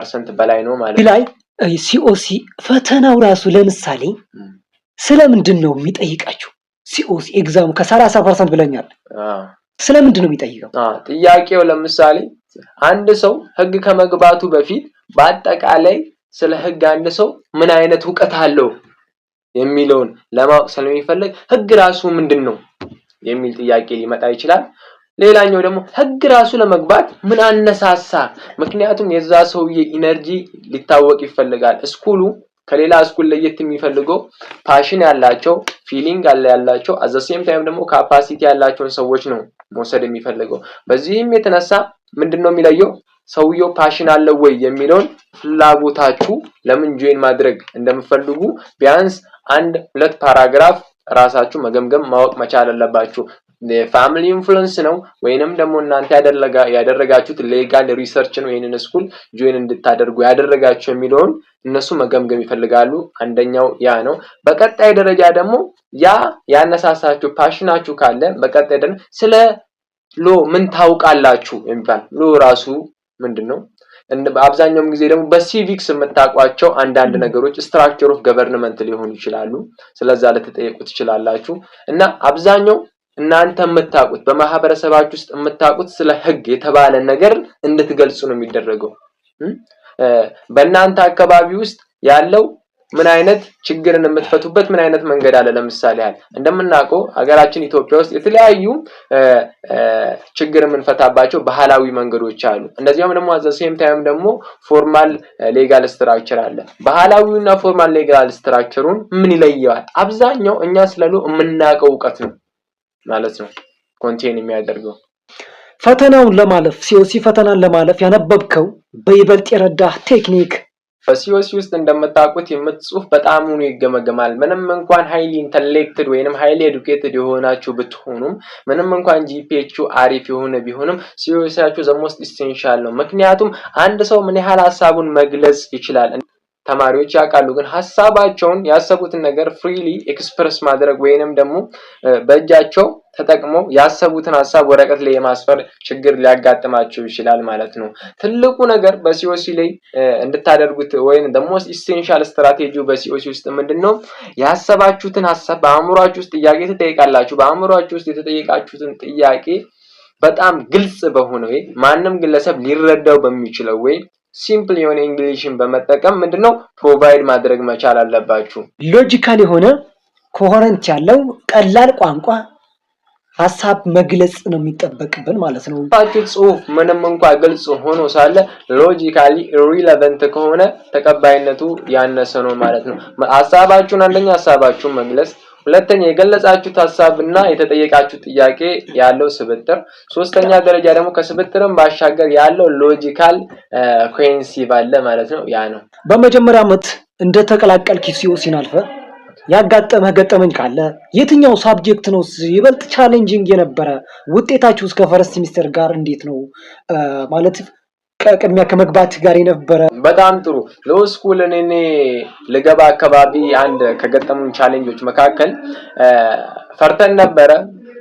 % በላይ ነው ማለት ነው። ላይ ሲኦሲ ፈተናው ራሱ ለምሳሌ ስለምንድን ነው የሚጠይቃችሁ? ሲኦሲ ኤግዛሙ ከ30% ብለኛል። ስለምንድን ነው የሚጠይቀው? ጥያቄው ለምሳሌ አንድ ሰው ህግ ከመግባቱ በፊት በአጠቃላይ ስለ ህግ አንድ ሰው ምን አይነት ዕውቀት አለው የሚለውን ለማወቅ ስለሚፈልግ ህግ ራሱ ምንድነው የሚል ጥያቄ ሊመጣ ይችላል። ሌላኛው ደግሞ ህግ ራሱ ለመግባት ምን አነሳሳ? ምክንያቱም የዛ ሰውዬ ኢነርጂ ሊታወቅ ይፈልጋል። ስኩሉ ከሌላ ስኩል ለየት የሚፈልገው ፓሽን ያላቸው ፊሊንግ ያላቸው at the same time ደግሞ ካፓሲቲ ያላቸውን ሰዎች ነው መውሰድ የሚፈልገው። በዚህም የተነሳ ምንድነው የሚለየው ሰውየው ፓሽን አለው ወይ የሚለውን ፍላጎታችሁ ለምን ጆይን ማድረግ እንደምትፈልጉ ቢያንስ 1-2 ፓራግራፍ ራሳችሁ መገምገም ማወቅ መቻል አለባችሁ። ፋሚሊ ኢንፍሉዌንስ ነው ወይንም ደግሞ እናንተ ያደረጋችሁት ሌጋል ሪሰርች ነው ይሄንን ስኩል ጆይን እንድታደርጉ ያደረጋችሁ የሚለውን እነሱ መገምገም ይፈልጋሉ። አንደኛው ያ ነው። በቀጣይ ደረጃ ደግሞ ያ ያነሳሳችሁ ፓሽናችሁ ካለ በቀጣይ ደግሞ ስለ ሎ ምን ታውቃላችሁ የሚባል ሎ ራሱ ምንድነው በአብዛኛው ጊዜ ደግሞ በሲቪክስ የምታውቋቸው አንዳንድ ነገሮች ስትራክቸር ኦፍ ገቨርንመንት ሊሆኑ ይችላሉ። ስለዛ ለተጠየቁት ይችላላችሁ እና አብዛኛው እናንተ የምታውቁት በማህበረሰባችሁ ውስጥ የምታውቁት ስለ ህግ የተባለ ነገር እንድትገልጹ ነው የሚደረገው። በእናንተ አካባቢ ውስጥ ያለው ምን አይነት ችግርን የምትፈቱበት ምን አይነት መንገድ አለ? ለምሳሌ እንደምናውቀው ሀገራችን ኢትዮጵያ ውስጥ የተለያዩ ችግር የምንፈታባቸው ባህላዊ መንገዶች አሉ። እንደዚያም ደግሞ at the same time ደግሞ ፎርማል ሌጋል ስትራክቸር አለ። ባህላዊውና ፎርማል ሌጋል ስትራክቸሩን ምን ይለየዋል? አብዛኛው እኛ ስለሉ የምናውቀው ዕውቀት ነው ማለት ነው ኮንቴን የሚያደርገው። ፈተናውን ለማለፍ ሲኦሲ ፈተናን ለማለፍ ያነበብከው በይበልጥ የረዳህ ቴክኒክ በሲኦሲ ውስጥ እንደምታውቁት የምትጽፍ በጣም ነው ይገመገማል። ምንም እንኳን ሃይሊ ኢንተሌክትድ ወይንም ሃይሊ ኤዱኬትድ የሆናችሁ ብትሆኑም ምንም እንኳን ጂፒኤችሁ አሪፍ የሆነ ቢሆንም ሲኦሲያችሁ ዘ ሞስት ኢሴንሻል ነው። ምክንያቱም አንድ ሰው ምን ያህል ሐሳቡን መግለጽ ይችላል ተማሪዎች ያውቃሉ፣ ግን ሐሳባቸውን ያሰቡትን ነገር ፍሪሊ ኤክስፕረስ ማድረግ ወይንም ደግሞ በእጃቸው ተጠቅመው ያሰቡትን ሐሳብ ወረቀት ላይ የማስፈር ችግር ሊያጋጥማቸው ይችላል ማለት ነው። ትልቁ ነገር በሲኦሲ ላይ እንድታደርጉት ወይንም the most essential strategy በሲኦሲ ውስጥ ምንድነው ያሰባችሁትን ሐሳብ በአእምሮአችሁ ውስጥ ጥያቄ ትጠይቃላችሁ። በአእምሮአችሁ ውስጥ የተጠየቃችሁትን ጥያቄ በጣም ግልጽ በሆነ ወይ ማንንም ግለሰብ ሊረዳው በሚችለው ወይ ሲምፕል የሆነ እንግሊሽን በመጠቀም ምንድነው ፕሮቫይድ ማድረግ መቻል አለባችሁ። ሎጂካል የሆነ ኮሄረንት ያለው ቀላል ቋንቋ ሐሳብ መግለጽ ነው የሚጠበቅብን ማለት ነው። ታችሁ ጽሁፍ ምንም እንኳን ግልጽ ሆኖ ሳለ ሎጂካሊ ሪሌቫንት ከሆነ ተቀባይነቱ ያነሰ ነው ማለት ነው። ሐሳባችሁን አንደኛ ሐሳባችሁን መግለጽ፣ ሁለተኛ የገለጻችሁት ሐሳብና የተጠየቃችሁ ጥያቄ ያለው ስብጥር፣ ሶስተኛ ደረጃ ደግሞ ከስብጥርም ባሻገር ያለው ሎጂካል ኮሄረንሲ ባለ ማለት ነው። ያ ነው። በመጀመሪያ ዓመት እንደተቀላቀልክ ሲኦሲን አልፈ ያጋጠመህ ገጠመኝ ካለ የትኛው ሳብጀክት ነው ይበልጥ ቻሌንጂንግ የነበረ? ውጤታችሁ እስከ ፈርስት ሚኒስተር ጋር እንዴት ነው ማለት ከቅድሚያ ከመግባት ጋር የነበረ? በጣም ጥሩ። ሎ ስኩል እኔ ልገባ አካባቢ አንድ ከገጠሙን ቻሌንጆች መካከል ፈርተን ነበረ።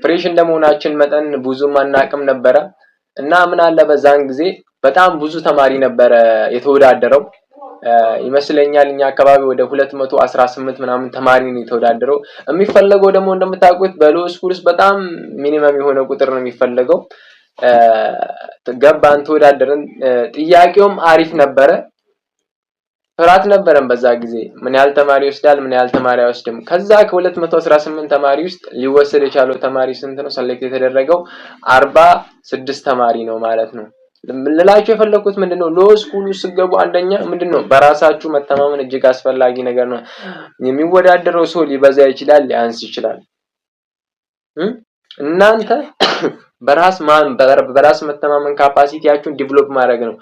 ፍሬሽ እንደመሆናችን መጠን ብዙም አናቅም ነበረ እና ምን አለ በዛን ጊዜ በጣም ብዙ ተማሪ ነበረ የተወዳደረው ይመስለኛል። እኛ አካባቢ ወደ 218 ምናምን ተማሪ ነው የተወዳደረው። የሚፈልገው ደግሞ እንደምታውቁት በሎ ስኩልስ በጣም ሚኒመም የሆነ ቁጥር ነው የሚፈልገው። ገባን፣ ተወዳደርን። ጥያቄውም አሪፍ ነበረ። ፍርሃት ነበረን በዛ ጊዜ ምን ያህል ተማሪ ይወስዳል ምን ያህል ተማሪ አይወስድም። ከዛ ከ218 ተማሪ ውስጥ ሊወሰድ የቻለው ተማሪ ስንት ነው ሰሌክት የተደረገው? 46 ተማሪ ነው ማለት ነው። ልላችሁ የፈለኩት ምንድነው ሎ ስኩል ሲገቡ አንደኛ ምንድነው በራሳችሁ መተማመን እጅግ አስፈላጊ ነገር ነው። የሚወዳደረው ሰው ሊበዛ ይችላል ሊያንስ ይችላል። እናንተ በራስ መተማመን ካፓሲቲያችሁን ዲቨሎፕ ማድረግ ነው።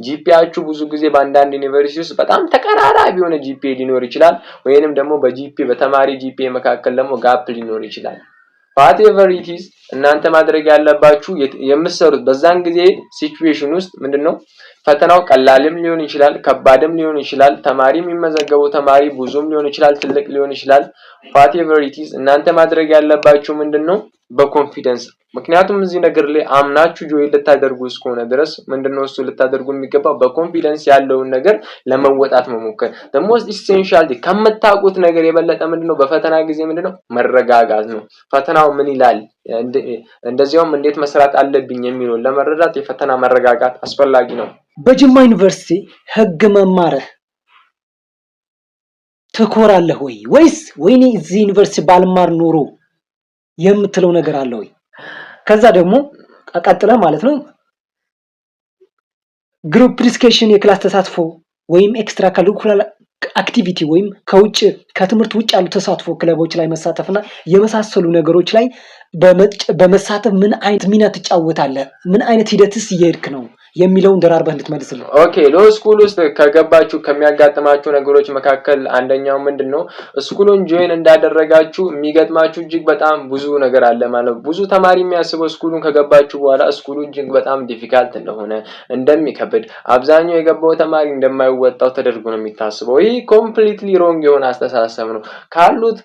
ጂፒአችሁ ብዙ ጊዜ በአንዳንድ ዩኒቨርሲቲ ውስጥ በጣም ተቀራራቢ የሆነ ጂፒኤ ሊኖር ይችላል፣ ወይንም ደግሞ በጂፒኤ በተማሪ ጂፒኤ መካከል ደግሞ ጋፕ ሊኖር ይችላል። whatever it is እናንተ ማድረግ ያለባችሁ የምትሰሩት በዛን ጊዜ ሲቹዌሽን ውስጥ ምንድነው ፈተናው ቀላልም ሊሆን ይችላል፣ ከባድም ሊሆን ይችላል። ተማሪ የሚመዘገበው ተማሪ ብዙም ሊሆን ይችላል፣ ትልቅ ሊሆን ይችላል። whatever it is እናንተ ማድረግ ያለባችሁ ምንድነው በኮንፊደንስ ምክንያቱም እዚህ ነገር ላይ አምናችሁ ጆይን ልታደርጉ እስከሆነ ድረስ ምንድነው እሱ ልታደርጉ የሚገባው በኮንፊደንስ ያለውን ነገር ለመወጣት መሞከር። the most essential ከምታውቁት ነገር የበለጠ ምንድነው በፈተና ጊዜ ምንድነው መረጋጋት ነው። ፈተናው ምን ይላል እንደዚያውም እንዴት መስራት አለብኝ የሚለው ለመረዳት የፈተና መረጋጋት አስፈላጊ ነው። በጅማ ዩኒቨርሲቲ ህግ መማርህ ትኮራለህ ወይስ ወይኔ እዚህ ዩኒቨርሲቲ ባልማር ኖሮ የምትለው ነገር አለ ወይ? ከዛ ደግሞ ቀጥለ ማለት ነው ግሩፕ ዲስከሽን የክላስ ተሳትፎ ወይም ኤክስትራ ካሪኩላር አክቲቪቲ ወይም ከትምህርት ውጭ ያሉ ተሳትፎ ክለቦች ላይ መሳተፍና የመሳሰሉ ነገሮች ላይ በመሳተፍ ምን አይነት ሚና ትጫወታለህ? ምን አይነት ሂደትስ እየሄድክ ነው የሚለውን ደራርበህ እንድትመልስልኝ። ኦኬ ሎ ስኩል ውስጥ ከገባችሁ ከሚያጋጥማችሁ ነገሮች መካከል አንደኛው ምንድነው ስኩሉን ጆይን እንዳደረጋችሁ የሚገጥማችሁ እጅግ በጣም ብዙ ነገር አለ ማለት ብዙ ተማሪ የሚያስበው ስኩሉን ከገባችሁ በኋላ ስኩሉ እጅግ በጣም ዲፊካልት እንደሆነ እንደሚከብድ አብዛኛው የገባው ተማሪ እንደማይወጣው ተደርጎ ነው የሚታስበው። ይህ ኮምፕሊትሊ ሮንግ የሆነ አስተሳሰብ ነው ካሉት